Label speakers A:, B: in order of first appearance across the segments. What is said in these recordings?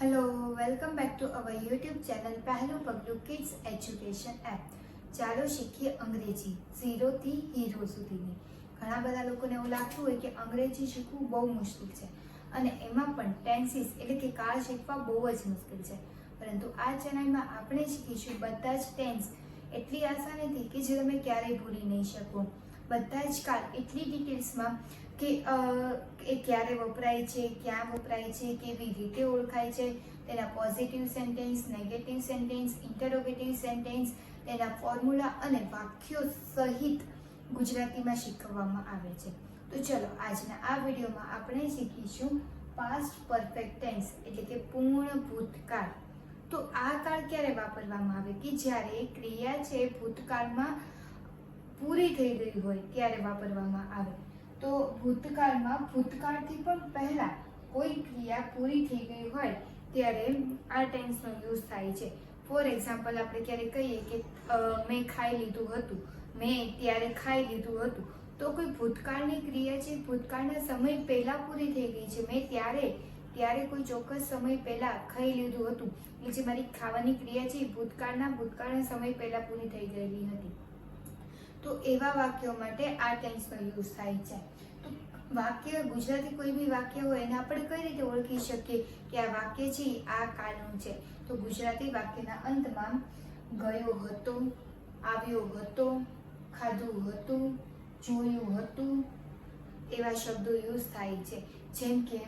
A: Hello, welcome back to our YouTube channel પહેલું પગલું kids education app. ચાલો શીખીએ અંગ્રેજી ઝીરોથી હીરો સુધીની. ઘણા બધા લોકોને એવું લાગતું હોય કે અંગ્રેજી શીખવું બહુ મુશ્કેલ છે અને એમાં પણ ટેન્સીસ એટલે કે કાળ શીખવા બહુ જ મુશ્કેલ છે. પરંતુ આ ચેનલમાં આપણે શીખીશું બધા જ ટેન્સ એટલી આસાનીથી કે જે તમે ક્યારેય ભૂલી નહીં શકો. બધા જ કાળ એટલી ડિટેલ્સમાં કે એ ક્યારે વપરાય છે, ક્યાં વપરાય છે, કેવી રીતે ઓળખાય છે, તેના positive sentence, negative sentence, interrogative sentence, તેના ફોર્મ્યુલા અને વાક્યો સહિત ગુજરાતીમાં શીખવવામાં આવે છે. તો ચલો આજના આ વિડીયોમાં આપણે શીખીશું પાસ્ટ પરફેક્ટ ટેન્સ એટલે કે પૂર્ણ ભૂતકાળ. તો આ કાળ ક્યારે વાપરવામાં આવે કે જ્યારે ક્રિયા છે ભૂતકાળમાં પૂરી થઈ ગઈ હોય ત્યારે વાપરવામાં આવે. તો ભૂતકાળમાં ભૂતકાળથી પણ પહેલા કોઈ ક્રિયા પૂરી થઈ ગઈ હોય ત્યારે આ ટેન્સનો યુઝ થાય છે. ફોર એક્ઝામ્પલ આપણે ક્યારે કહીએ કે મેં ખાઈ લીધું હતું, મેં ત્યારે ખાઈ લીધું હતું. તો કોઈ ભૂતકાળની ક્રિયા છે ભૂતકાળના સમય પહેલા પૂરી થઈ ગઈ છે. મેં ત્યારે કોઈ ચોક્કસ સમય પહેલા ખાઈ લીધું હતું એટલે જે મારી ખાવાની ક્રિયા છે ભૂતકાળના સમય પહેલા પૂરી થઈ ગયેલી હતી. તો એવા વાક્યો માટે આ ટેન્સનો યુઝ થાય છે. તો વાક્ય ગુજરાતી કોઈ બી વાક્ય હોય એને આપણે કઈ રીતે ઓળખી શકીએ કે આ વાક્ય છે આ કાળનું છે? તો ગુજરાતી વાક્યના અંતમાં ગયો હતો, આવ્યો હતો, ખાધું હતું, જોયું હતું એવા શબ્દો યુઝ થાય છે. જેમ કે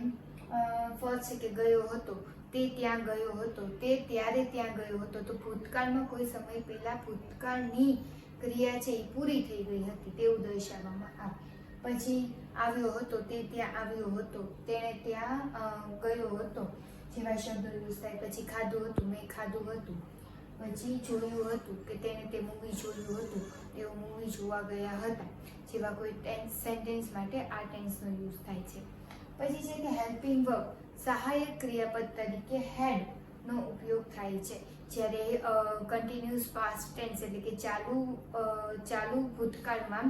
A: ફર્સ્ટ છે કે ગયો હતો, તે ત્યાં ગયો હતો, તે ત્યારે ત્યાં ગયો હતો. તો ભૂતકાળમાં કોઈ સમય પહેલા ભૂતકાળની ક્રિયા છે એ પૂરી થઈ ગઈ હતી તેવું દર્શાવવામાં આવે. પછી આવ્યો હતો, તે ત્યાં આવ્યો હતો, તેણે ત્યાં ગયો હતો જેવા શબ્દો યુઝ થાય. પછી ખાધું હતું, મેં ખાધું હતું. પછી જોયું હતું કે તેણે તે મૂવી જોયું હતું, તેઓ મૂવી જોવા ગયા હતા જેવા કોઈ સેન્ટેન્સ માટે આ ટેન્સનો યુઝ થાય છે. પછી છે કે હેલ્પિંગ વર્બ, સહાયક ક્રિયાપદ તરીકે હેડ નો ઉપયોગ થાય છે. જ્યારે કન્ટિન્યુઅસ પાસ્ટ ટેન્સ એટલે કે ચાલુ ભૂતકાળમાં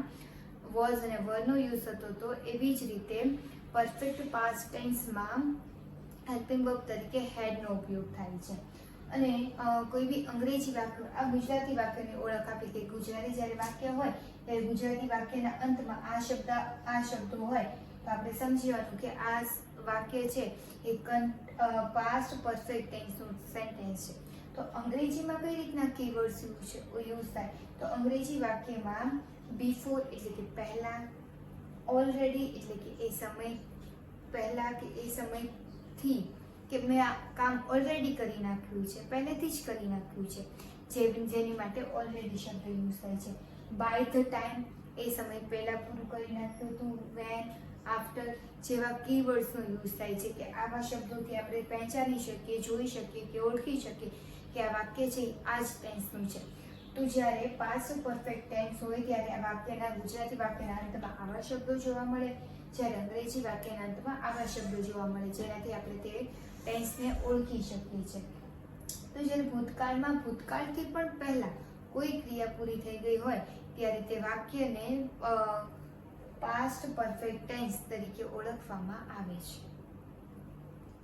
A: વોઝ અને વરનો યુઝ થતો હતો એવી જ રીતે પરફેક્ટ પાસ્ટ ટેન્સમાં હેલ્પિંગ વર્બ તરીકે હેડનો ઉપયોગ થાય છે. અને કોઈ બી અંગ્રેજી વાક્ય આ ગુજરાતી વાક્યની ઓળખ આપી કે ગુજરાતી જ્યારે વાક્ય હોય ત્યારે ગુજરાતી વાક્યના અંતમાં આ શબ્દો હોય તો આપણે સમજવાનું કે આ વાક્ય છે એ પાસ્ટ પરફેક્ટ ટેન્સનું સેન્ટેન્સ છે. તો અંગ્રેજીમાં કઈ રીતના કીવર્ડ્સ યુઝ થાય? તો અંગ્રેજી વાક્યમાં બિફોર એટલે કે પહેલા, ઓલરેડી એટલે કે એ સમય પહેલા કે એ સમયથી કે મેં આ કામ ઓલરેડી કરી નાખ્યું છે, પહેલેથી જ કરી નાખ્યું છે જેની માટે ઓલરેડી શબ્દ યુઝ થાય છે. બાય ધ ટાઈમ એ સમય પહેલા પૂરું કરી નાખ્યું હતું. વેન, આફ્ટર જેવા કીવર્ડ્સનો યુઝ થાય છે કે આવા શબ્દોથી આપણે પહેચાની શકીએ, જોઈ શકીએ કે ઓળખી શકીએ કે આ વાક્ય છે આ જ ટેન્સનું છે. તો જ્યારે પાસ્ટ પરફેક્ટ ટેન્સ હોય ત્યારે આ વાક્યના ગુજરાતી વાક્યના અંતમાં આવા શબ્દો જોવા મળે, જ્યારે અંગ્રેજી વાક્યના અંતમાં આવા શબ્દો જોવા મળે જેનાથી આપણે તે ટેન્સને ઓળખી શકીએ છીએ. તો જ્યારે ભૂતકાળથી પણ પહેલા કોઈ ક્રિયા પૂરી થઈ ગઈ હોય ત્યારે તે વાક્યને પાસ્ટ પરફેક્ટ ટેન્સ તરીકે ઓળખવામાં આવે છે.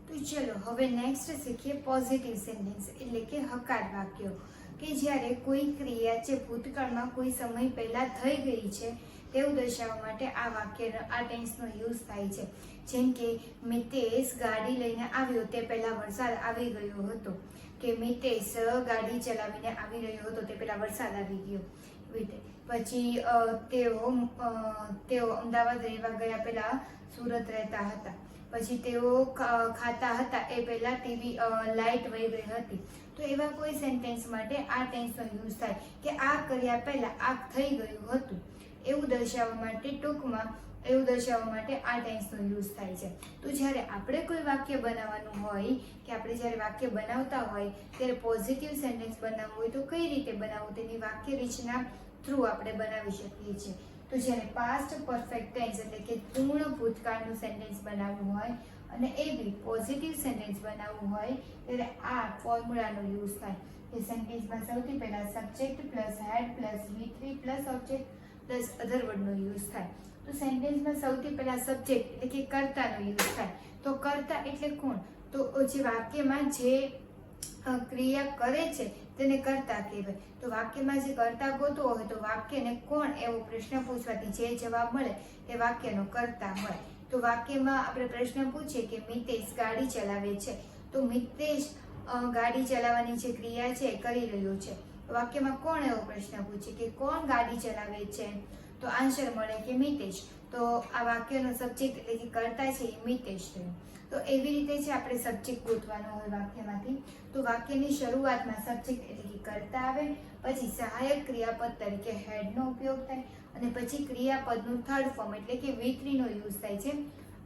A: તો ચલો હવે નેક્સ્ટ શીખીએ પોઝિટિવ સેન્ટેન્સ એટલે કે હકાર વાક્યો કે જ્યારે કોઈ ક્રિયા છે ભૂતકાળમાં કોઈ સમય પહેલા થઈ ગઈ છે તેવું દર્શાવવા માટે આ વાક્યનો આ ટેન્સનો યુઝ થાય છે. જેમ કે મિતેશ ગાડી લઈને આવ્યો તે પહેલા વરસાદ આવી ગયો હતો, કે મિતેશ ગાડી ચલાવીને આવી રહ્યો હતો તે પહેલા વરસાદ આવી ગયો. પછી તેઓ અમદાવાદ રહેવા ગયા પહેલા સુરત રહેતા હતા. પછી તેઓ ખાતા હતા એ પહેલા ટીવી લાઇટ વહી ગઈ હતી. તો એવા કોઈ સેન્ટેન્સ માટે આ ટેન્સનો યુઝ થાય કે આ કર્યા પહેલા આ થઈ ગયું હતું એવું દર્શાવવા માટે ટૂંકમાં એવું દર્શાવવા માટે આ ટેન્સનો યુઝ થાય છે. તો જ્યારે આપણે કોઈ વાક્ય બનાવવાનું હોય કે આપણે જ્યારે વાક્ય બનાવતા હોય ત્યારે પોઝિટિવ સેન્ટેન્સ બનાવવું હોય તો કઈ રીતે બનાવવું તેની વાક્ય રચના થ્રુ આપણે બનાવી શકીએ છીએ. તો જ્યારે પાસ્ટ પરફેક્ટ ટેન્સ એટલે કે પૂર્ણ ભૂતકાળનું સેન્ટેન્સ બનાવવું હોય અને એ બી પોઝિટિવ સેન્ટેન્સ બનાવવું હોય ત્યારે આ ફોર્મ્યુલાનો યુઝ થાય. એ સેન્ટેન્સમાં સૌથી પહેલા subject plus had plus V3 plus object plus other વર્ડનો યુઝ થાય. તો સેન્ટેન્સમાં સૌથી પહેલા સબ્જેક્ટ એટલે કે કર્તાનો યુઝ થાય. તો કર્તા એટલે કોણ? તો જે વાક્યમાં જે ક્રિયા કરે છે તેને કર્તા કહેવાય. તો વાક્યમાં જે કર્તા ગોતવો હોય તો વાક્યને કોણ એવો પ્રશ્ન પૂછવાથી જે જવાબ મળે તે વાક્યનો કર્તા હોય. તો વાક્યમાં આપણે પ્રશ્ન પૂછીએ કે મિતેશ ગાડી ચલાવે છે, તો મિતેશ ગાડી ચલાવવાની જે ક્રિયા છે એ કરી રહ્યો છે. વાક્યમાં કોણ એવો પ્રશ્ન પૂછે કે કોણ ગાડી ચલાવે છે, તો આન્સર મળે કે મિતેશ. તો આ વાક્યનો સબ્જેક્ટ એટલે કે કર્તા છે એ મિતેશ થયો. તો એવી રીતે છે આપણે સબ્જેક્ટ ગોતવાનો હોય વાક્યમાંથી. તો વાક્યની શરૂઆતમાં સબ્જેક્ટ એટલે કે કર્તા આવે, પછી સહાયક ક્રિયાપદ તરીકે હેડનો ઉપયોગ થાય, અને પછી ક્રિયાપદનું થર્ડ ફોર્મ એટલે કે V3 નો યુઝ થાય છે,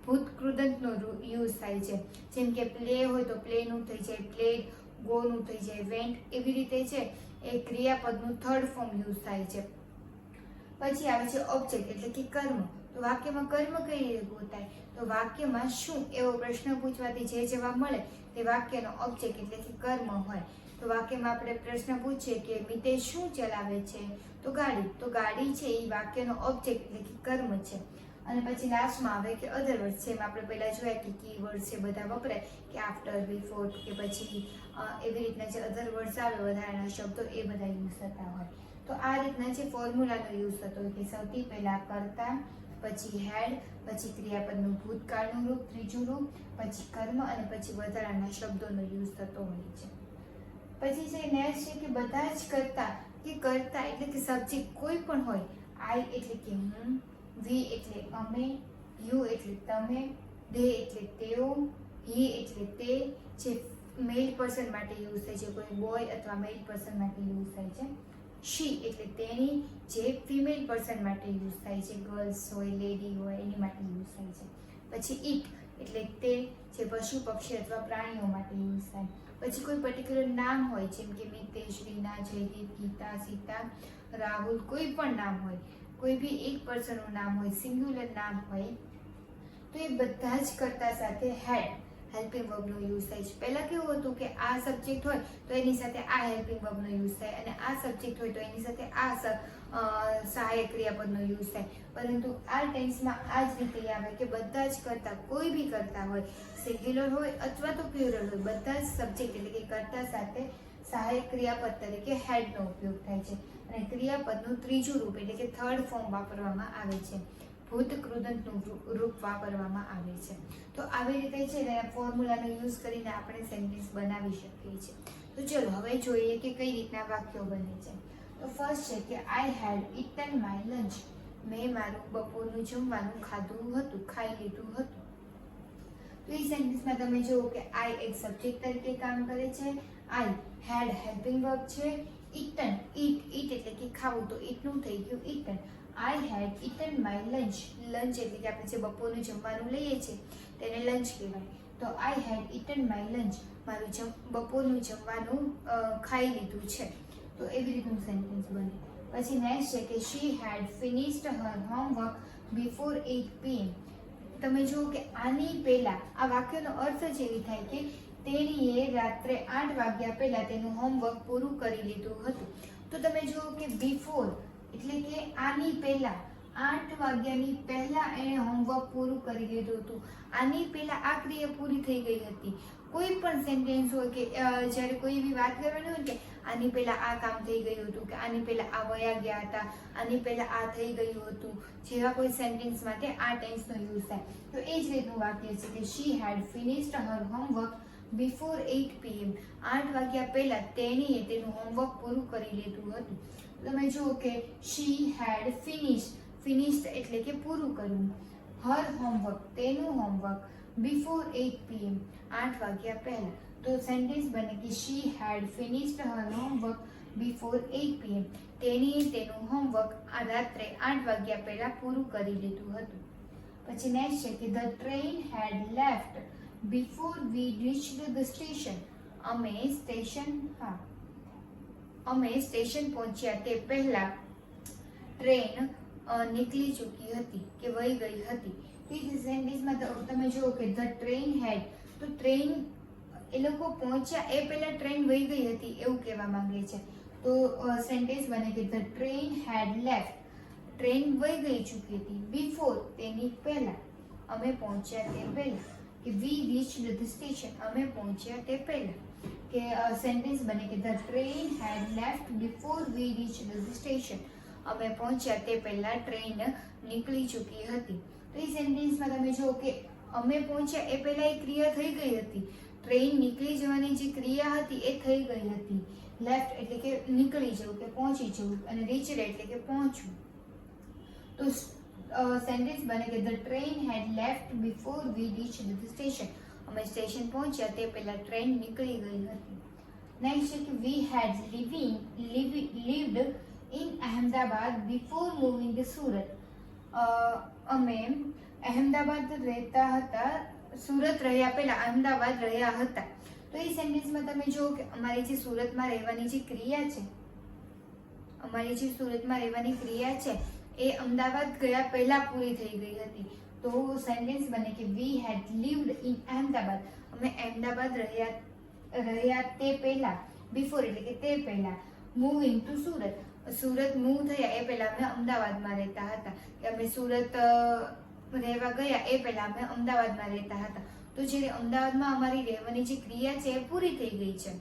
A: ભૂત કૃદંતનો યુઝ થાય છે. જેમ કે પ્લે હોય તો પ્લેનું થઈ જાય પ્લેડ, ગોનું થઈ જાય વેન્ટ. એવી રીતે છે એ ક્રિયાપદનું થર્ડ ફોર્મ યુઝ થાય છે. પછી આવે છે ઓબ્જેક્ટ એટલે કે કર્મ. તો વાક્યમાં કર્મ કઈ રીતે ગોતાય, તો વાક્યમાં શું એવો પ્રશ્ન પૂછવાથી જે જવાબ મળે તે વાક્યનો ઓબ્જેક્ટ એટલે કે કર્મ હોય. તો વાક્યમાં આપણે પ્રશ્ન પૂછીએ કે મિતેશ શું ચલાવે છે, તો ગાડી. તો ગાડી છે એ વાક્યનો ઓબ્જેક્ટ એટલે કે કર્મ છે. અને પછી લાસ્ટમાં આવે કે અધર વર્ડ છે. એમાં આપણે પહેલા જોયા કે કીવર્ડ છે બધા વપરાય કે આફ્ટર, બિફોર કે પછી એવી રીતના જે અધર વર્ડ્સ આવે વધારાના શબ્દો એ બધા યુઝ થતા હોય. તો આ રીતના જે ફોર્મ્યુલાનો યુઝ થતો હોય કે સૌથી પહેલા કર્તા, પછી હેડ, પછી ક્રિયાપદનું ભૂતકાળનું રૂપ, ત્રીજું રૂપ, પછી કર્મ, અને પછી વધારાના શબ્દોનો યુઝ થતો હોય છે. પછી જે નેક્સ્ટ છે કે બધા જ કર્તા કે કર્તા એટલે કે સબ્જેક્ટ કોઈ પણ હોય. આઈ એટલે કે હું, વી એટલે અમે, યુ એટલે તમે, ધે એટલે તેઓ, હી એટલે તે, જે મેલ પર્સન માટે યુઝ થાય છે, કોઈ બોય અથવા મેલ પર્સન માટે યુઝ થાય છે. શી એટલે તેણી, જે ફિમેલ પર્સન માટે યુઝ થાય છે, ગર્લ્સ હોય, લેડી હોય એની માટે યુઝ થાય છે. પછી ઇટ એટલે તે, જે પશુ, પક્ષી અથવા પ્રાણીઓ માટે યુઝ થાય. પછી કોઈ પર્ટિક્યુલર નામ હોય જેમ કે મિતેશ, રીના, જયદીપ, ગીતા, સીતા, રાહુલ, કોઈ પણ નામ હોય, કોઈ બી એક પર્સનનું નામ હોય, સિંગ્યુલર નામ હોય, તો એ બધા જ કર્તા સાથે હેડ હેલ્પિંગ વર્બનો યુઝ થાય છે. પહેલા કેવું હતું કે આ સબ્જેક્ટ હોય તો એની સાથે આ હેલ્પિંગ વર્બનો યુઝ થાય, અને આ સબ્જેક્ટ હોય તો એની સાથે આ સહાયક ક્રિયાપદનો યુઝ થાય. પરંતુ આ ટેન્સમાં આ જ રીતે આવે કે બધા જ કર્તા, કોઈ બી કર્તા હોય, સિંગ્યુલર હોય અથવા તો પ્લુરલ હોય, બધા જ સબ્જેક્ટ એટલે કે કર્તા સાથે સહાયક ક્રિયાપદ તરીકે હેડનો ઉપયોગ થાય છે. અને ક્રિયાપદનું ત્રીજું રૂપ એટલે કે થર્ડ ફોર્મ વાપરવામાં આવે છે, ભૂત કૃદંતનું રૂપ વાપરવામાં આવે છે. તો આવી રીતે છે ને ફોર્મ્યુલાનો યુઝ કરીને આપણે સેન્ટેન્સ બનાવી શકીએ છીએ. તો ચલો હવે જોઈએ કે કઈ રીતના વાક્યો બને છે. તો ફર્સ્ટ છે કે I had eaten my lunch. મેં મારું બપોરનું જમવાનું ખાઈ લીધું હતું. તો એ સેન્ટેન્સમાં તમે જુઓ કે આઈ એક સબ્જેક્ટ તરીકે કામ કરે છે, આઈ હેડ હેલ્પિંગ વર્બ છે, ઇટન ઈટ એટલે કે ખાવું, તો ઈટનું થઈ ગયું eaten. I had eaten my lunch. Lunch એટલે કે આપણે જે બપોરનું જમવાનું લઈએ છીએ તેને લંચ કહેવાય. તો આઈ હેડ ઇટન માય લંચ. મારું બપોરનું જમવાનું ખાઈ લીધું છે. તો એવી રીતનું સેન્ટેન્સ બને. પછી નેક્સ્ટ છે કે she had finished her homework before 8 PM. તમે જુઓ કે આની પહેલા આ વાક્યનો અર્થ જ એવી થાય કે તેણીએ રાત્રે 8 વાગ્યા પહેલા તેનું હોમવર્ક પૂરું કરી લીધું હતું. તો તમે જુઓ કે બિફોર એટલે કે આની પહેલા 8 વાગ્યાની પહેલા એણે હોમવર્ક પૂરું કરી લીધું હતું. આની પહેલા આ ક્રિયા પૂરી થઈ ગઈ હતી. કોઈ પણ સેન્ટેન્સ હોય કે જ્યારે કોઈ એવી વાત કરવાની હોય કે આની પહેલા આ કામ થઈ ગયું હતું, કે આની પહેલા આ વયા ગયા હતા, આની પહેલા આ થઈ ગયું હતું, જેવા કોઈ સેન્ટેન્સ માટે આ ટેન્સનો યુઝ થાય. તો એ જ રીતનું વાક્ય છે કે she had finished her homework before 8 PM. 8 વાગ્યા પહેલા તેણીએ તેનું હોમવર્ક પૂરું કરી લીધું હતું. તમે જુઓ કે શી હેડ ફિનિશ્ડ એટલે કે પૂરું કર્યું, હર હોમવર્ક તેનું હોમવર્ક, બિફોર 8 PM 8 વાગ્યા પહેલા. તો સેન્ટેન્સ બને કે she had finished her homework before 8 PM. તેણીએ તેનું હોમવર્ક રાત્રે 8 વાગ્યા પહેલા પૂરું કરી લીધું હતું. પછી નેક્સ્ટ છે કે the train head left before we reached the station. અમે સ્ટેશન પહોંચ્યા તે પહેલા ટ્રેન નીકળી ચૂકી હતી કે વહી ગઈ હતી. તે સેન્ટેન્સમાં તમે જુઓ કે ધ ટ્રેન હેડ, તો ટ્રેન એ લોકો પહોંચ્યા એ પહેલા ટ્રેન વહી ગઈ હતી એવું કહેવા માંગે છે. તો સેન્ટેન્સ બને કે the train head left. Train વહી ગઈ ચૂકી હતી બિફોર તેની પહેલા, અમે પહોંચ્યા તે પહેલા. કે વી રીચ્ડ ધ સ્ટેશન, અમે પહોંચ્યા તે પહેલા. કે સેન્ટેન્સ બને કે the train head left before we reached the station, અમે પહોંચ્યા તે પહેલા ટ્રેન નીકળી ચૂકી હતી. તો એ સેન્ટેન્સમાં તમે જુઓ કે અમે પહોંચ્યા એ પહેલા એ ક્રિયા થઈ ગઈ હતી, ટ્રેન નીકળી જવાની જે ક્રિયા હતી એ થઈ ગઈ હતી. લેફ્ટ એટલે કે નીકળી જવું કે પહોંચી જવું, અને રીચડ એટલે કે પહોંચવું. તો સેન્ટેન્સ બને કે the train head left before we reached the station, અમે સ્ટેશન પહોંચ્યા તે પહેલા ટ્રેન નીકળી ગઈ હતી. નેક્સ્ટ છે કે we had lived in Ahmedabad before moving to Surat, અમે અહેમદાબાદ રહેતા હતા, સુરત રહ્યા પહેલા અહેમદાબાદ રહ્યા હતા. તો એ સેન્ટેન્સમાં તમે જુઓ કે અમારી જે સુરતમાં રહેવાની જે ક્રિયા છે, અમારી જે સુરતમાં રહેવાની ક્રિયા છે એ અમદાવાદ ગયા પહેલા પૂરી થઈ ગઈ હતી. તો સેન્ટેન્સ બને કે we had lived in Ahmedabad, અમે અહેમદાબાદ રહ્યા તે પહેલા, બિફોર એટલે કે તે પહેલા, moving to Surat, Surat move થયા એ પહેલા અમે અમદાવાદમાં રહેતા હતા, કે અમે સુરત રહેવા ગયા એ પહેલા અમે અમદાવાદમાં રહેતા હતા. તો જ્યારે અમદાવાદમાં અમારી રહેવાની જે ક્રિયા છે એ પૂરી થઈ ગઈ છે,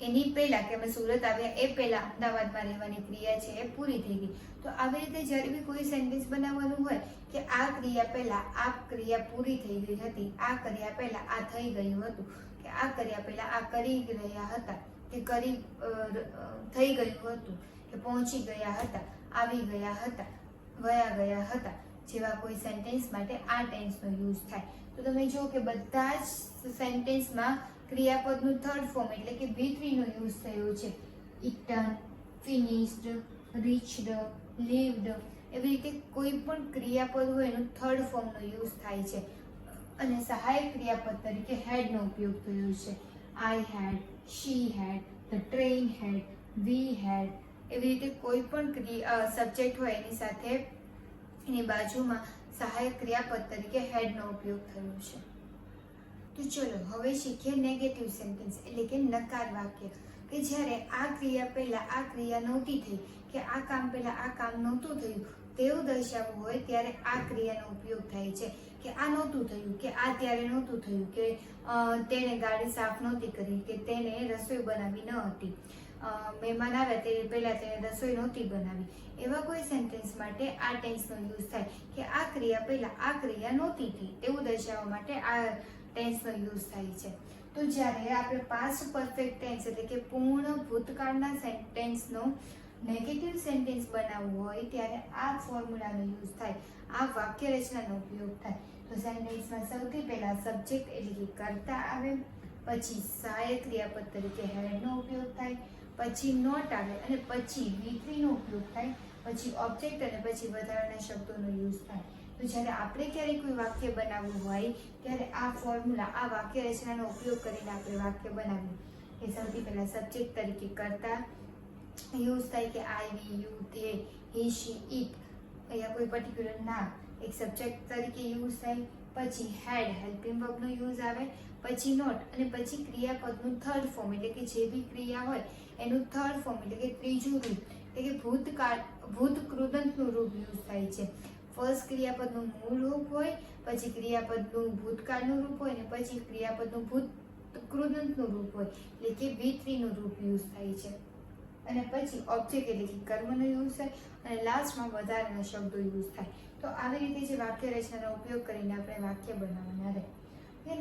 A: એની પહેલા કે અમે સુરત આવ્યા એ પહેલા અમદાવાદમાં રહેવાની ક્રિયા છે એ પૂરી થઈ ગઈ. તો આવી રીતે જ્યારે બી કોઈ સેન્ટેન્સ બનાવવાનું હોય કે આ ક્રિયા પહેલા આ ક્રિયા પૂરી થઈ ગઈ હતી, આ કર્યા પહેલા આ થઈ ગયું હતું, કે આ કર્યા પહેલા આ કરી રહ્યા હતા, કે કરી થઈ ગયું હતું, કે પહોંચી ગયા હતા, આવી ગયા હતા, વયા ગયા હતા, જેવા કોઈ સેન્ટેન્સ માટે આ ટેન્સનો યુઝ થાય. તો તમે જુઓ કે બધા જ સેન્ટેન્સમાં ક્રિયાપદનું થર્ડ ફોર્મ એટલે કે V3 નો યુઝ થયો છે. ઇટન, ફિનિશ્ડ, રીચ્ડ, લીવ્ડ, એવી રીતે કોઈ પણ ક્રિયાપદ હોય એનું થર્ડ ફોર્મનો યુઝ થાય છે. અને સહાયક ક્રિયાપદ તરીકે હેડનો ઉપયોગ થયો છે. I head, she head, the train હેડ, વી હેડ, એવી રીતે કોઈ પણ સબ્જેક્ટ હોય એની સાથે એની બાજુમાં સહાયક ક્રિયાપદ તરીકે હેડનો ઉપયોગ થયો છે. તો ચલો હવે શીખીએ નેગેટિવ સેન્ટેન્સ એટલે કે નકાર વાક્ય, કે જ્યારે આ ક્રિયા પહેલા આ ક્રિયા નહોતી થઈ, કે આ કામ પહેલા આ કામ નહોતું થયું તેવું દર્શાવવું હોય ત્યારે આ ક્રિયાનો ઉપયોગ થાય છે. કે આ નહોતું થયું, કે આ ત્યારે નહોતું થયું, કે તેણે ગાડી સાફ નહોતી કરી, કે તેને રસોઈ બનાવી ન હતી, મહેમાન આવ્યા તે પહેલા તેને રસોઈ નહોતી બનાવી, એવા કોઈ સેન્ટેન્સ માટે આ ટેન્સનો યુઝ થાય કે આ ક્રિયા પહેલા આ ક્રિયા નહોતી થઈ તેવું દર્શાવવા માટે આ ટેન્સનો યુઝ થાય છે. તો જ્યારે આપણે પાસ્ટ પરફેક્ટ ટેન્સ એટલે કે પૂર્ણ ભૂતકાળના સેન્ટેન્સનો નેગેટિવ સેન્ટેન્સ બનાવવું હોય ત્યારે આ ફોર્મ્યુલાનો યુઝ થાય, આ વાક્ય રચનાનો ઉપયોગ થાય. તો સેન્ટેન્સમાં સૌથી પહેલા સબ્જેક્ટ એટલે કે કર્તા આવે, પછી સહાયક ક્રિયાપદ તરીકે હેડનો ઉપયોગ થાય, પછી નોટ આવે અને પછી V3 નો ઉપયોગ થાય, પછી ઓબ્જેક્ટ અને પછી વધારાના શબ્દોનો યુઝ થાય. તો જ્યારે આપણે ક્યારેય કોઈ વાક્ય બનાવવું હોય ત્યારે આ ફોર્મ્યુલા, આ વાક્ય રચનાનો ઉપયોગ કરીને આપણે વાક્ય બનાવીએ. એ સૌથી પહેલા સબ્જેક્ટ તરીકે કર્તા યુઝ થાય કે I, we, you, they, he, she, it, અહીંયા કોઈ પર્ટિક્યુલર નામ એક સબ્જેક્ટ તરીકે યુઝ થાય, પછી હેડ હેલ્પિંગ વર્બનો યુઝ આવે, પછી નોટ અને પછી ક્રિયાપદનું થર્ડ ફોર્મ એટલે કે જે બી ક્રિયા હોય એનું થર્ડ ફોર્મ એટલે કે ત્રીજું રૂપ એટલે કે ભૂતકૃદંતનું રૂપ યુઝ થાય છે. ફર્સ્ટ ક્રિયાપદનું મૂળ રૂપ હોય, પછી ક્રિયાપદનું ભૂતકાળનું રૂપ હોય અને પછી ક્રિયાપદનું ભૂતકૃદંતનું રૂપ હોય એટલે કે V3 નું રૂપ યુઝ થાય છે. અને પછી ઓબ્જેક્ટ એટલે કે કર્મનો યુઝ થાય અને લાસ્ટમાં વધારાના શબ્દો યુઝ થાય. તો આવી રીતે જે વાક્ય રચનાનો ઉપયોગ કરીને આપણે વાક્ય બનાવવાના રહે.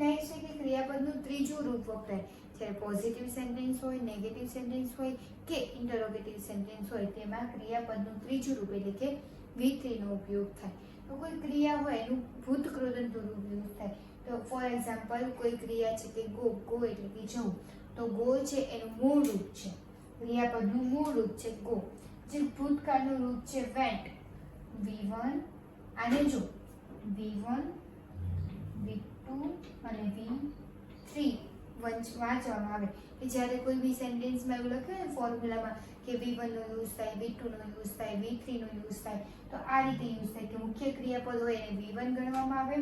A: નેક્સ્ટ છે કે ક્રિયાપદનું ત્રીજું રૂપ વપરાય જ્યારે પોઝિટિવ સેન્ટેન્સ હોય, નેગેટિવ સેન્ટેન્સ હોય કે ઇન્ટરોગેટિવ સેન્ટેન્સ હોય તેમાં ક્રિયાપદનું ત્રીજું રૂપ એટલે કે V3 નો ઉપયોગ થાય. તો કોઈ ક્રિયા હોય એનું ભૂતકૃદંતનું રૂપ યુઝ થાય. તો ફોર એક્ઝામ્પલ કોઈ ક્રિયા છે કે ગો, ગો એટલે કે જવું, તો ગો છે એનું મૂળ રૂપ છે, ક્રિયાપદનું મૂળ રૂપ છે ગો. જે ભૂતકાળનું રૂપ છે વેન્ટ, V1 આને જો V1, V2 અને V3 વાંચવામાં આવે કે જ્યારે કોઈ બી સેન્ટેન્સમાં એવું લખ્યું ને ફોર્મ્યુલામાં કે V1 નો યુઝ થાય, V2 નો યુઝ થાય, V3 નો યુઝ થાય, તો આ રીતે યુઝ થાય કે મુખ્ય ક્રિયાપદ હોય એને V1 ગણવામાં આવે,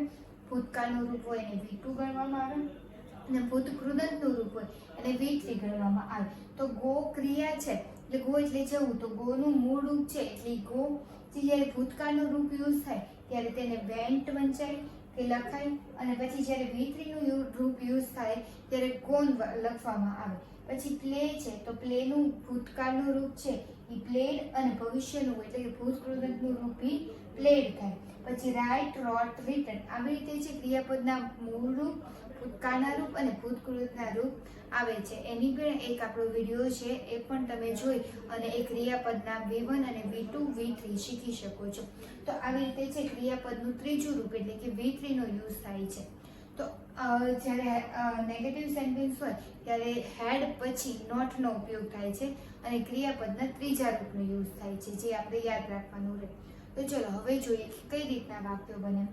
A: ભૂતકાળનું રૂપ હોય એને V2 ગણવામાં આવે અને ભૂતકૃદંતનું રૂપ હોય એને V3 ગણવામાં આવે. તો ગો ક્રિયા છે એટલે ગો એટલે જવું, તો ગોનું મૂળ રૂપ છે એટલે ગો. જ્યારે ભૂતકાળનું રૂપ યુઝ થાય ત્યારે તેને વેન્ટ વંચાય, કે લખાય, અને પછી જ્યારે V3 નું રૂપ યુઝ થાય ત્યારે ગોન લખવામાં આવે. પછી પ્લે છે તો પ્લેનું ભૂતકાળનું રૂપ છે એ પ્લેડ, અને ભવિષ્યનું એટલે કે ભૂતકૃદંતનું રૂપ એ પ્લેડ થાય. પછી રાઇટ, રોટ, રિટન આવી રીતે છે ક્રિયાપદના મૂળ રૂપ, ભૂતકાળના રૂપ અને ભૂતકૃદંતના રૂપ આવે છે. એની પણ એક આપણો વિડીયો છે, એ પણ તમે જોઈ અને એ ક્રિયાપદના V1 અને V2 V3 શીખી શકો છો. તો આવી રીતે છે ક્રિયાપદનું ત્રીજું રૂપ એટલે કે V3 નો યુઝ થાય છે. તો જ્યારે નેગેટિવ સેન્ટેન્સ હોય ત્યારે હેડ પછી નોટનો ઉપયોગ થાય છે અને ક્રિયાપદના ત્રીજા રૂપનો યુઝ થાય છે, જે આપણે યાદ રાખવાનું રહે. તો ચલો હવે જોઈએ કે કઈ રીતના વાક્યો બને.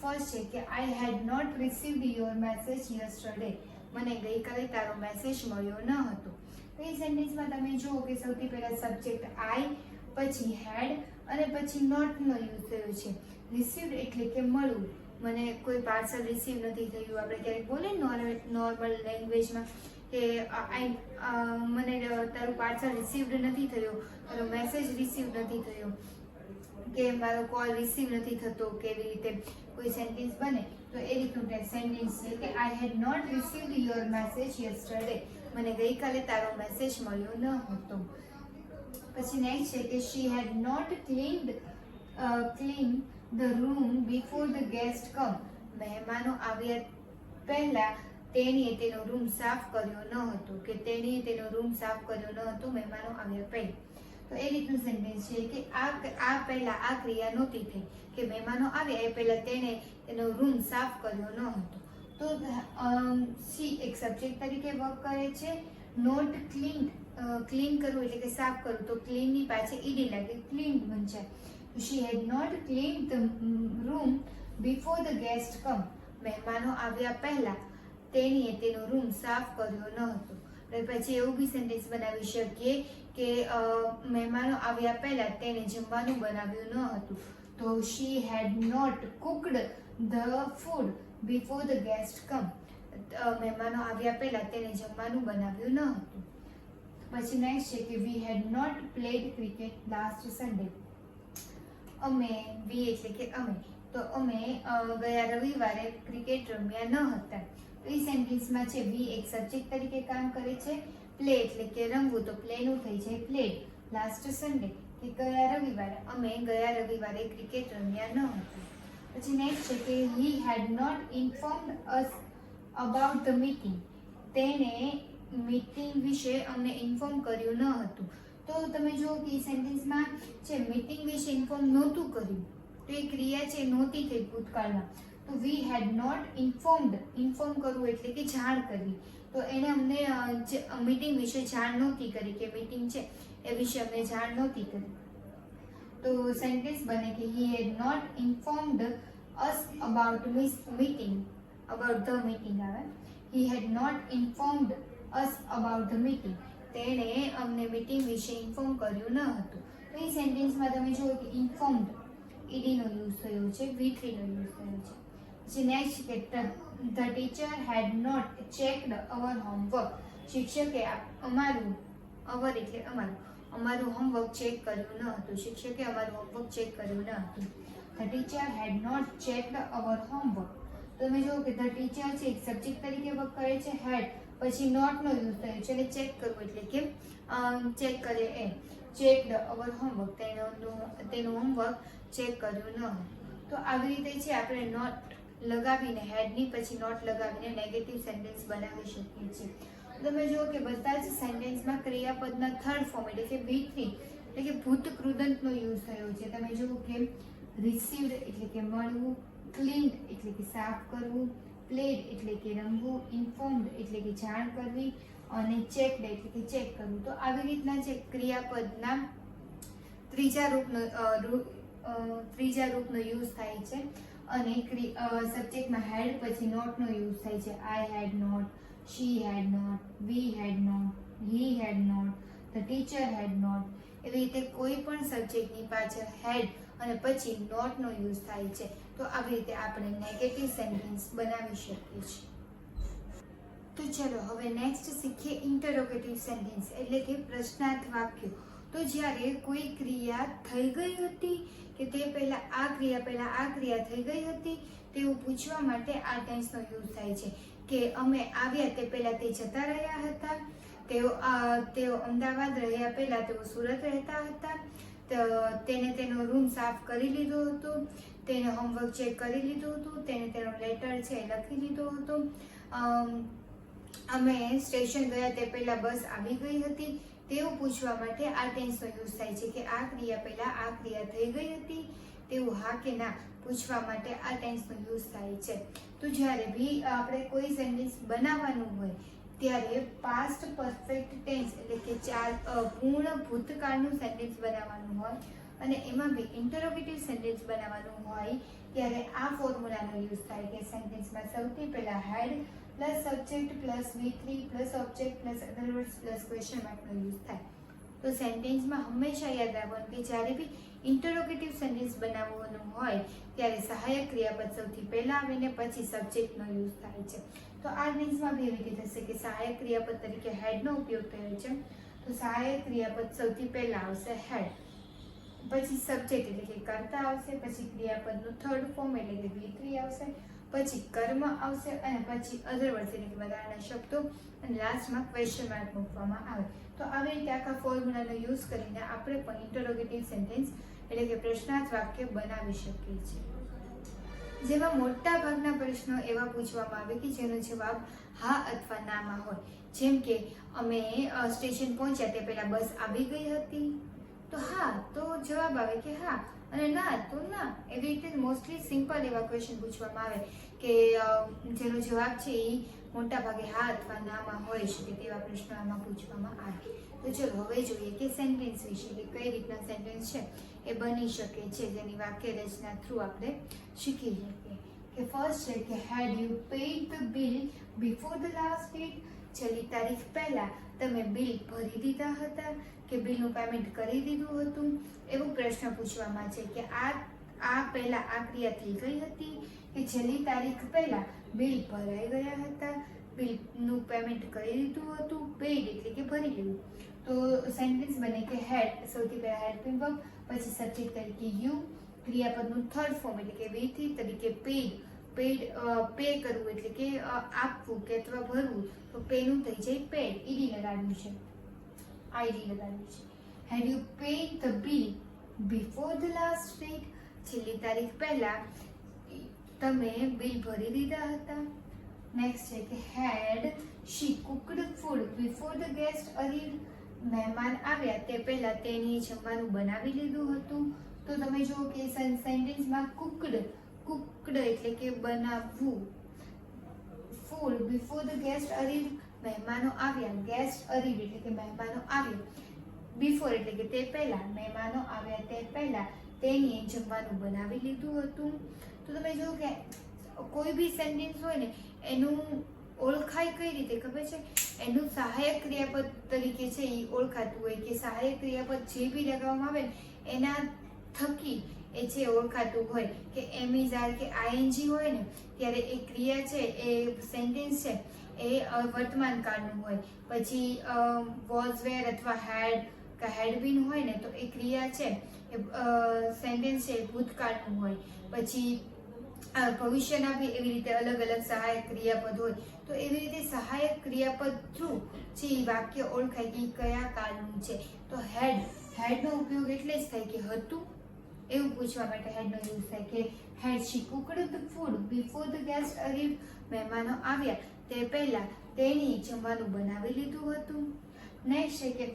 A: ફર્સ્ટ છે કે I had not received your message yesterday. મને ગઈકાલે તારો મેસેજ મળ્યો ન હતો. તો એ સેન્ટેન્સમાં તમે જુઓ કે સૌથી પહેલા સબ્જેક્ટ આઈ, પછી હેડ અને પછી નોટનો યુઝ થયો છે. રિસીવ્ડ એટલે કે મળવું, મને કોઈ પાર્સલ રિસીવ નથી થયું. આપણે ક્યારેક બોલે નોર્મલ લેંગ્વેજમાં કે મને તારું પાર્સલ રિસીવ્ડ નથી થયો, તારો મેસેજ રિસીવ નથી થયો, કે મારો કોલ રિસીવ નથી થતો, કેવી રીતે કોઈ સેન્ટેન્સ બને. તો એ રીતનું સેન્ટેન્સ છે કે I had not received your message yesterday. મને ગઈકાલે તારો મેસેજ મળ્યો ન હતો. પછી નેક્સ્ટ છે કે she had not cleaned the room before the guest come. મહેમાનો આવ્યા પહેલા તેણીએ તેનો રૂમ સાફ કર્યો ન હતો, કે તેણીએ તેનો રૂમ સાફ કર્યો ન હતો મહેમાનો આવ્યા પહેલા. તો એ રીતનું સેન્ટેન્સ છે કે આ પહેલા આ ક્રિયા નહોતી થઈ, કે મહેમાનો આવ્યા એ પહેલા તેણે તેનો રૂમ સાફ કર્યો ન હતો. તો સી એક સબ્જેક્ટ તરીકે વર્ક કરે છે. નોટ ક્લીન, ક્લીન કરવું એટલે કે સાફ કરવું, તો ક્લીનની પાછળ ઈડી લાગે, ક્લીન બનશે. She had not clean the room before the guest come. મહેમાનો આવ્યા પહેલા તેણીએ તેનો રૂમ સાફ કર્યો ન હતો. પછી એવું બી સેન્ટેન્સ બનાવી શકીએ કે મહેમાનો આવ્યા પહેલા તેણે જમવાનું બનાવ્યું ન હતું. તો she had not cooked the food before the guest come. મહેમાનો આવ્યા પહેલા તેણે જમવાનું બનાવ્યું ન હતું. પછી નેક્સ્ટ છે કે we had not played cricket last Sunday. અમે, વી એટલે કે અમે, તો અમે ગયા રવિવારે ક્રિકેટ રમ્યા ન હતા. તો એ સેન્ટેન્સમાં છે વી એક સબ્જેક્ટ તરીકે કામ કરે છે. પ્લે એટલે કે રમવું, તો પ્લેનું થઈ જાય પ્લેડ. લાસ્ટ સન્ડે કે ગયા રવિવારે, અમે ગયા રવિવારે ક્રિકેટ રમ્યા ન હતા. પછી નેક્સ્ટ છે કે he had not informed us about the meeting. તેણે મીટિંગ વિશે અમને ઇન્ફોર્મ કર્યું ન હતું. તો તમે જુઓ કે એ સેન્ટેન્સમાં છે મીટિંગ વિશે ઇન્ફોર્મ નહોતું કર્યું, તો એ ક્રિયા છે નહોતી થઈ ભૂતકાળમાં. તો વી હેડ નોટ ઇન્ફોર્મ્ડ, ઇન્ફોર્મ કરવું એટલે કે જાણ કરવી. તો એને અમને મીટિંગ વિશે જાણ નહોતી કરી, કે મીટિંગ છે એ વિશે અમને જાણ નહોતી કરી. તો સેન્ટેન્સ બને કે he had not informed us about meeting, about the meeting આવે. He had not informed us about the meeting. તેણે અમને મીટિંગ વિશે ઇન્ફોર્મ કર્યું ન હતું. તો એ સેન્ટેન્સમાં તમે જુઓ કે ઇન્ફોર્મ્ડ ઈડીનો યુઝ થયો છે, V3 નો યુઝ થયો છે. પછી નેક્સ્ટ કે the teacher had not checked our homework. શિક્ષકે અમારું, અવર એટલે અમારું હોમવર્ક ચેક કર્યું ન હતું. શિક્ષકે અમારું હોમવર્ક ચેક કર્યું ન હતું. The teacher had not checked our homework. તમે જુઓ કે ધ ટીચર છે એક સબ્જેક્ટ તરીકે વર્ક કરે છે. હેડ પછી નોટનો યુઝ થયો છે, અને ચેક કરવું એટલે કે ચેક કરે એ. ચેકડ અવર હોમવર્ક, તેનું હોમવર્ક ચેક કર્યું ન હતું. તો આવી રીતે છે આપણે નોટ લગાવીને, હેડની પછી નોટ લગાવીને નેગેટિવ સેન્ટેન્સ બનાવી શકીએ છીએ. તમે જુઓ કે બધા જ સેન્ટેન્સમાં ક્રિયાપદના થર્ડ ફોર્મ એટલે કે V3 એટલે કે ભૂતકૃદંતનો યુઝ થયો છે. તમે જુઓ કે રિસીવ્ડ એટલે કે મળવું, ક્લીન્ડ એટલે કે સાફ કરવું, પ્લેડ એટલે કે રમવું, ઇન્ફોર્મ્ડ એટલે કે જાણ કરવી, અને ચેકડ એટલે કે ચેક કરવું. તો આવી રીતના જે ક્રિયાપદના ત્રીજા રૂપનો યુઝ થાય છે. અને સબ્જેક્ટમાં હેડ પછી નોટનો યુઝ થાય છે. I had not, she had not, we had not, he had not, the teacher had not. એવી રીતે કોઈ પણ સબ્જેક્ટની પાછળ હેડ અને પછી નોટનો યુઝ થાય છે. તો આવી રીતે આપણે નેગેટિવ સેન્ટેન્સ બનાવી શકીએ છીએ. તો ચલો હવે નેક્સ્ટ શીખીએ ઇન્ટરોગેટિવ સેન્ટેન્સ એટલે કે પ્રશ્નાર્થ વાક્યો. તો જ્યારે કોઈ ક્રિયા થઈ ગઈ હતી કે તે પહેલા આ ક્રિયા થઈ ગઈ હતી, તેવું પૂછવા માટે આ ટેન્સનો યુઝ થાય છે કે અમે આવ્યા તે પહેલા તે જતા રહ્યા હતા, તેઓ અમદાવાદ રહ્યા પહેલા તેઓ સુરત રહેતા હતા, તેને તેનો રૂમ સાફ કરી લીધો હતો, તેને હોમવર્ક ચેક કરી લીધું હતું, તેને તેનો લેટર છે લખી લીધો હતો, અમે સ્ટેશન ગયા તે પહેલા બસ આવી ગઈ હતી, તેવું પૂછવા માટે આ ટેન્સનો યુઝ થાય છે કે આ ક્રિયા પહેલા આ ક્રિયા થઈ ગઈ હતી, તેવું હા કે ના પૂછવા માટે આ ટેન્સનો યુઝ થાય છે. તો જ્યારે બી આપણે કોઈ સેન્ટેન્સ બનાવવાનું હોય ત્યારે પાસ્ટ પરફેક્ટ ટેન્સ એટલે કે પૂર્ણ ભૂતકાળનું સેન્ટેન્સ બનાવવાનું હોય અને એમાં બી ઇન્ટરોગેટિવ સેન્ટેન્સ બનાવવાનું હોય ત્યારે આ ફોર્મ્યુલાનો યુઝ થાય કે સેન્ટેન્સમાં સૌથી પહેલા had plus subject plus V3 plus object plus other words plus question માર્કનો યુઝ થાય. તો સેન્ટેન્સમાં હંમેશા યાદ રાખવાનું કે જ્યારે બી ઇન્ટરોગેટિવ સેન્ટેન્સ બનાવવાનું હોય ત્યારે સહાયક ક્રિયાપદ સૌથી પહેલા આવે ને પછી સબ્જેક્ટનો યુઝ થાય છે. તો આ ટેન્સમાં બી એવી રીતે થશે કે સહાયક ક્રિયાપદ તરીકે હેડનો ઉપયોગ થયો છે, તો સહાયક ક્રિયાપદ સૌથી પહેલા આવશે હેડ, પછી સબ્જેક્ટ એટલે કે કર્તા આવશે, પછી ક્રિયાપદનું થર્ડ ફોર્મ એટલે કે V3 આવશે, પછી કર્મ આવશે અને પછી અધર વર્ડ્સ એટલે કે વધારાના શબ્દો અને લાસ્ટમાં ક્વેશ્ચન માર્ક મૂકવામાં આવે. તો આવી રીતે આખા ફોર્મ્યુલાનો યુઝ કરીને આપણે પણ ઇન્ટરોગેટિવ સેન્ટેન્સ એટલે કે પ્રશ્નાર્થ વાક્ય બનાવી શકીએ છીએ. જેમાં મોટા ભાગના પ્રશ્નો એવા પૂછવામાં આવે કે જેનો જવાબ હા અથવા નામાં હોય. જેમ કે અમે સ્ટેશન પહોંચ્યા તે પહેલા બસ આવી ગઈ હતી, તો હા તો જવાબ આવે કે હા, અને ના તો ના. એવી રીતે મોસ્ટલી સિમ્પલ એવા ક્વેશ્ચન પૂછવામાં આવે કે જેનો જવાબ છે એ મોટા ભાગે હા અથવા નામાં હોઈ શકે તેવા પ્રશ્નો આમાં પૂછવામાં આવે. તો ચલો હવે જોઈએ કે સેન્ટેન્સ વિશે કે કઈ રીતના સેન્ટેન્સ છે એ બની શકે છે, જેની વાક્ય રચના થ્રુ આપણે શીખી શકીએ. કે ફર્સ્ટ છે કે had you paid the bill before the last date, છેલ્લી તારીખ પહેલા તમે બિલ ભરી દીધા હતા કે બિલનું પેમેન્ટ કરી દીધું હતું, એવું પ્રશ્ન પૂછવામાં છે કે આ પહેલા આ ક્રિયા થઈ ગઈ હતી કે છેલ્લી તારીખ પહેલા બિલ ભરાઈ ગયા હતા, બિલનું પેમેન્ટ કરી દીધું હતું, પેડ એટલે કે ભરી લીધું. તો સેન્ટેન્સ બને કે હેડ સૌથી પહેલા હેલ્પિંગ વર્બ, પછી સબ્જેક્ટ તરીકે યુ, ક્રિયાપદનું થર્ડ ફોર્મ એટલે કે V3 તરીકે પેડ પે કરવું એટલે કે આપવું કે અથવા ભરવું, તો પેનું થઈ જાય પેડ, ઈડી લગાડ્યું છે, આઈડી લગાડ્યું છે. Had you paid the bill before the last date, છેલ્લી તારીખ પહેલા તમે બિલ ભરી દીધા હતા. નેક્સ્ટ છે કે had she cooked food before the guest arrived, મહેમાન આવ્યા તે પહેલા તેની જમવાનું બનાવી લીધું હતું. તો તમે જુઓ કે સેન્ટેન્સમાં કુકડ એટલે કે બનાવવું, food before the guest arrived મહેમાનો આવ્યા, ગેસ્ટ અરીવ્ડ એટલે કે મહેમાનો આવ્યા, બિફોર એટલે કે તે પહેલા, મહેમાનો આવ્યા તે પહેલા તેની જમવાનું બનાવી લીધું હતું. તો તમે જુઓ કે કોઈ બી સેન્ટેન્સ હોય ને એનું ઓળખાય કઈ રીતે ખબર છે, એનું સહાયક ક્રિયાપદ તરીકે છે એ ઓળખાતું હોય કે સહાયક ક્રિયાપદ જે બી લગાવવામાં આવે ને એના થકી એ જે ઓળખાતું હોય કે એમ ઇઝ આર કે આઈએનજી હોય ને ત્યારે એ ક્રિયા છે એ સેન્ટેન્સ છે એ વર્તમાન કાળનું હોય. પછી વોઝ વેર અથવા હેડ બીન હોય ને તો એ ક્રિયા છે એ સેન્ટેન્સ છે ભૂતકાળનું હોય. પછી ભવિષ્યના બી એવી રીતે અલગ અલગ સહાયક ક્રિયાપદ હોય. તો એવી રીતે સહાયક ક્રિયાપદ થ્રુ જે વાક્ય ઓળખાય કે કયા કાળનું છે. તો હેડનો ઉપયોગ એટલે જ થાય કે હતું એવું પૂછવા માટે હેડનો યુઝ થાય કે had she cooked the food before the guest arrived, મહેમાનો આવ્યા તે પહેલા તેણી જમવાનું બનાવી લીધું હતું. નેક્સ્ટ છે કે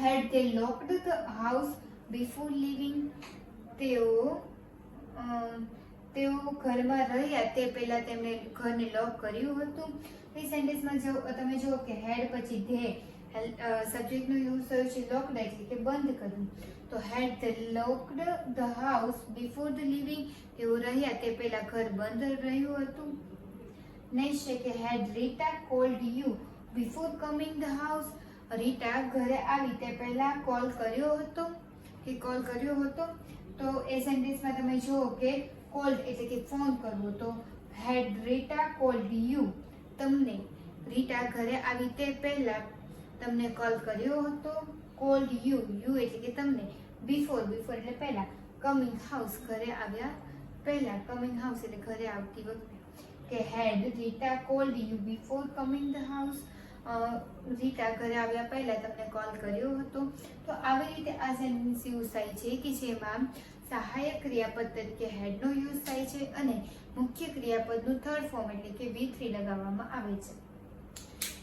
A: had they locked the house before living, તેઓ ઘરમાં રહ્યા તે પહેલા તેમણે ઘરને લોક કર્યું હતું. એ સેન્ટેન્સમાં તમે જુઓ કે હેડ પછી ધે સબ્જેક્ટનો યુઝ થયો છે લોકડ એટલે કે બંધ કર્યું. તો had they locked the house before the living, તેઓ રહ્યા તે પહેલા ઘર બંધ રહ્યું હતું. નેક્સ્ટ છે કે had Rita called you before coming the house, Rita ઘરે આવી તે પહેલા કોલ કર્યો હતો કે કોલ કર્યો હતો. તો એ સેન્ટેન્સમાં તમે જુઓ કે કોલ્ડ એટલે કે ફોન કરવો. તો હેડ રીટા કોલ્ડ યુ, તમને રીટા ઘરે આવી તે પહેલા તમને કોલ કર્યો હતો. કોલ્ડ યુ એટલે કે તમને, બિફોર એટલે પહેલા, કમિંગ હાઉસ ઘરે આવ્યા પહેલા કમિંગ હાઉસ એટલે ઘરે આવતી વખતે કે had Rita called you before coming the house, Rita ઘરે આવ્યા પહેલા તમને કોલ કર્યો હતો. તો આવી રીતે આ સેન્ટેન્સ યુઝ થાય છે કે જેમાં સહાયક ક્રિયાપદ તરીકે હેડનો યુઝ થાય છે અને મુખ્ય ક્રિયાપદનું થર્ડ ફોર્મ એટલે કે V3 લગાવવામાં આવે છે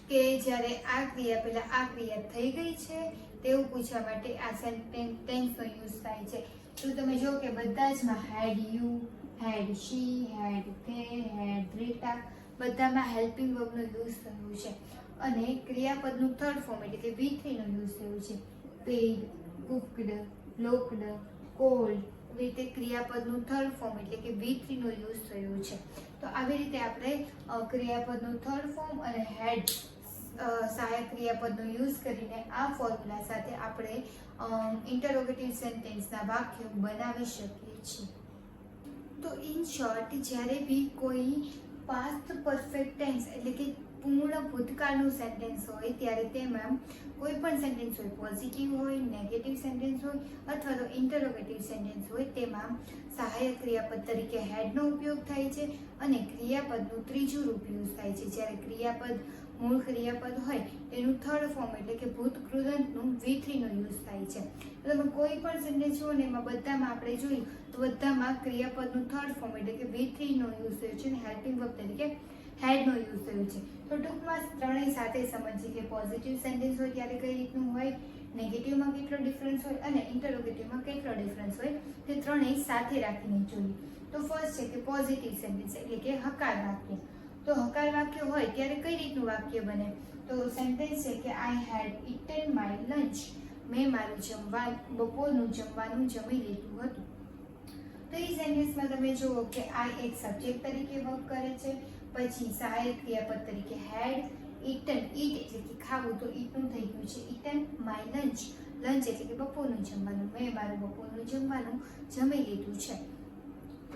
A: કે જ્યારે આ ક્રિયા પહેલા આ ક્રિયા થઈ ગઈ છે તેવું પૂછવા માટે આ સેન્ટેન્સનો યુઝ થાય છે. તો તમે જો કે બધા જ માં had you, had she, had they, had Rita બધામાં હેલ્પિંગ વર્બનો યુઝ થયો છે અને ક્રિયાપદનું થર્ડ ફોર્મ એટલે કે V3 નો યુઝ થયો છે. પેડ, કુકડ, લોકડ, કોલ્ડ રીતે ક્રિયાપદનું થર્ડ ફોર્મ એટલે કે V3 નો યુઝ થયો છે. તો આવી રીતે આપણે ક્રિયાપદનું થર્ડ ફોર્મ અને હેડ સહાયક ક્રિયાપદનો યુઝ કરીને આ ફોર્મ્યુલા સાથે આપણે ઇન્ટરોગેટિવ સેન્ટેન્સના વાક્યો બનાવી શકીએ છીએ. તો ઇન શોર્ટ જ્યારે બી કોઈ પાસ્ટ પરફેક્ટ ટેન્સ એટલે કે પૂર્ણ ભૂતકાળનું સેન્ટેન્સ હોય ત્યારે તેમાં કોઈ પણ સેન્ટેન્સ હોય, પોઝિટિવ હોય, નેગેટિવ સેન્ટેન્સ હોય અથવા તો ઇન્ટરોગેટિવ સેન્ટેન્સ હોય તેમાં સહાયક ક્રિયાપદ તરીકે હેડનો ઉપયોગ થાય છે અને ક્રિયાપદનું ત્રીજું રૂપ યુઝ થાય છે. જ્યારે ક્રિયાપદ મૂળ ક્રિયાપદ હોય તેનું થર્ડ ફોર્મ એટલે કે ભૂતકૃદંતનું V3 નો યુઝ થાય છે. તો તમે કોઈ પણ સેન્ટેન્સ જુઓ ને એમાં બધામાં આપણે જોયું તો બધામાં ક્રિયાપદનું થર્ડ ફોર્મ એટલે કે V3 નો યુઝ થયો છે અને હેલ્પિંગ વર્બ તરીકે હેડનો યુઝ થયો છે. તો ટૂંકમાં ત્રણેય સાથે સમજીએ કે પોઝિટિવ સેન્ટેન્સ હોય ત્યારે કઈ રીતનું હોય, નેગેટિવમાં કેટલો ડિફરન્સ હોય અને ઇન્ટરોગેટિવમાં કેટલો ડિફરન્સ હોય તે ત્રણેય સાથે રાખીને જોઈએ. તો ફર્સ્ટ છે કે પોઝિટિવ સેન્ટેન્સ એટલે કે હકાર વાક્ય. તો હકાર વાક્ય હોય ત્યારે કઈ રીતનું વાક્ય બને? તો સેન્ટેન્સ છે કે I had eaten my lunch, મેં મારું બપોરનું જમવાનું જમી લીધું હતું. તો એ સેન્ટેન્સમાં તમે જુઓ કે આ એક સબ્જેક્ટ તરીકે વર્ક કરે છે, પછી સહાયક ક્રિયાપદ તરીકે હેડ, ઇટન ઈટ એટલે કે ખાવું તો ઈટનું થઈ ગયું છે ઇટન, માય લંચ લંચ એટલે કે બપોરનું જમવાનું, મેં મારું બપોરનું જમવાનું જમી લીધું છે.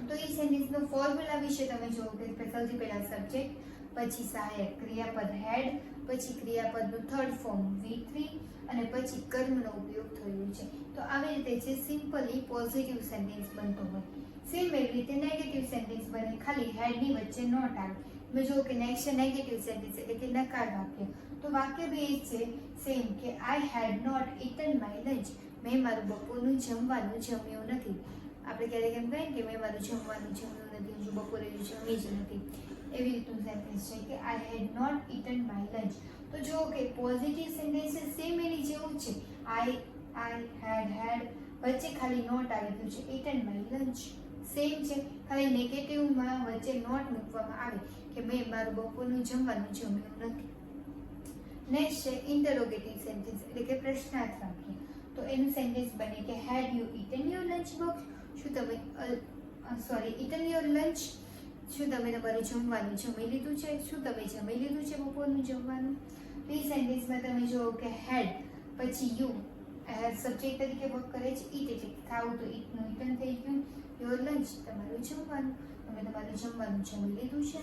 A: તો એ સેન્ટેન્સનો ફોર્મ્યુલા વિશે તમે જુઓ કે સૌથી પહેલા સબ્જેક્ટ, પછી સહાયક ક્રિયાપદ હેડ, પછી ક્રિયાપદનું થર્ડ ફોર્મ V3 અને પછી કર્મનો ઉપયોગ થયો છે. તો આવી રીતે જે સિમ્પલી પોઝિટિવ સેન્ટેન્સ બનતો હોય. સેમ એવી રીતે નેગેટિવ સેન્ટેન્સ બને, ખાલી હેડની વચ્ચે નોટ આવે. તમે જુઓ કે નેક્સ્ટ નેગેટિવ સેન્ટેન્સ એટલે કે નકાર વાક્ય. તો વાક્ય બી એ છે સેમ કે I had not eaten my lunch, મેં મારું બપોરનું જમવાનું જમ્યું નથી. આપણે ક્યારેક એમ કહીએ કે મેં મારું જમવાનું જમ્યું નથી, હું બપોરે જમી જ નથી. એવી રીતનું સેન્ટેન્સ છે કે I had not eaten my lunch. તો જુઓ કે પોઝિટિવ સેન્ટેન્સ સેમ એની જેવું છે. આઈ હેડ વચ્ચે ખાલી નોટ આવી ગયું છે ઇટન માય લંચ સેમ છે. ખાલી નેગેટિવમાં વચ્ચે નોટ મૂકવામાં આવે કે મેં મારું બપોરનું જમવાનું જમ્યું નથી. નેક્સ્ટ છે ઇન્ટરોગેટિવ સેન્ટેન્સ એટલે કે પ્રશ્નાર્થ વાક્ય. તો એનું સેન્ટેન્સ બને કે had you eaten your lunch box, શું તમે ઇટન યોર લંચ, શું તમે તમારું જમવાનું જમી લીધું છે, શું તમે જમી લીધું છે બપોરનું જમવાનું. તો એ સેન્ટેન્સમાં તમે જુઓ કે હેડ પછી યુ સબ્જેક્ટ તરીકે વર્ક કરે છે, ઈટ એટલે ખાવું તો ઈટનું ઇટન થઈ ગયું, યોર લંચ તમારું જમવાનું, તમે તમારું જમવાનું જમી લીધું છે.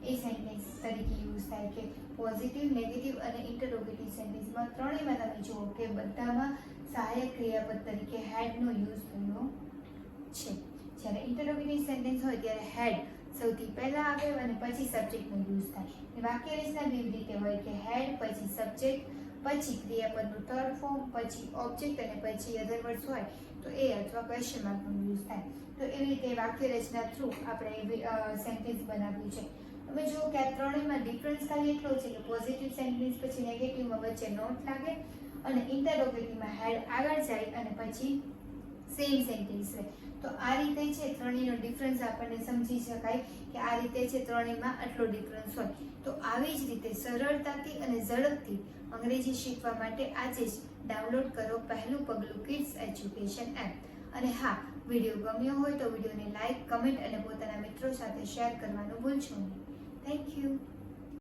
A: એ સેન્ટેન્સ તરીકે યુઝ થાય કે પોઝિટિવ, નેગેટિવ અને ઇન્ટરોગેટિવ સેન્ટેન્સમાં ત્રણેયમાં તમે જુઓ કે બધામાં સહાયક ક્રિયાપદ તરીકે હેડનો યુઝ થયો છે. જ્યારે ઇન્ટરોગેટિવ સેન્ટેન્સ હોય ત્યારે હેડ સૌથી પહેલા આવે અને પછી સબ્જેક્ટનો યુઝ થાય. વાક્ય રચના બે રીતે હોય કે હેડ પછી સબ્જેક્ટ પછી ક્રિયાપદનું થર્ડ ફોર્મ પછી ઓબ્જેક્ટ અને પછી અધર વર્ડ્સ હોય તો એ અથવા ક્વેશ્ચન માર્કનો યુઝ થાય. તો એવી રીતે વાક્ય રચના થ્રુ આપણે સેન્ટેન્સ બનાવ્યું છે. તમે જુઓ કે આ ત્રણેયમાં ડિફરન્સ ખાલી એટલો છે કે પોઝિટિવ સેન્ટેન્સ પછી નેગેટિવમાં વચ્ચે નોટ લાગે અને ઇન્ટરોગેટિવમાં હેડ આગળ જાય અને પછી સેમ સેન્ટેન્સ રહે. તો આ રીતે છે ત્રણેયનો ડિફરન્સ આપણને સમજી શકાય કે આ રીતે છે ત્રણેયમાં આટલો ડિફરન્સ હોય. તો આવી જ રીતે સરળતાથી અને ઝડપથી અંગ્રેજી શીખવા માટે આજે જ ડાઉનલોડ કરો પહેલું પગલું કિડ્સ એજ્યુકેશન એપ. અને હા, વિડીયો ગમ્યો હોય તો વિડીયોને લાઈક, કમેન્ટ અને પોતાના મિત્રો સાથે શેર કરવાનું ભૂલશો નહીં. Thank you.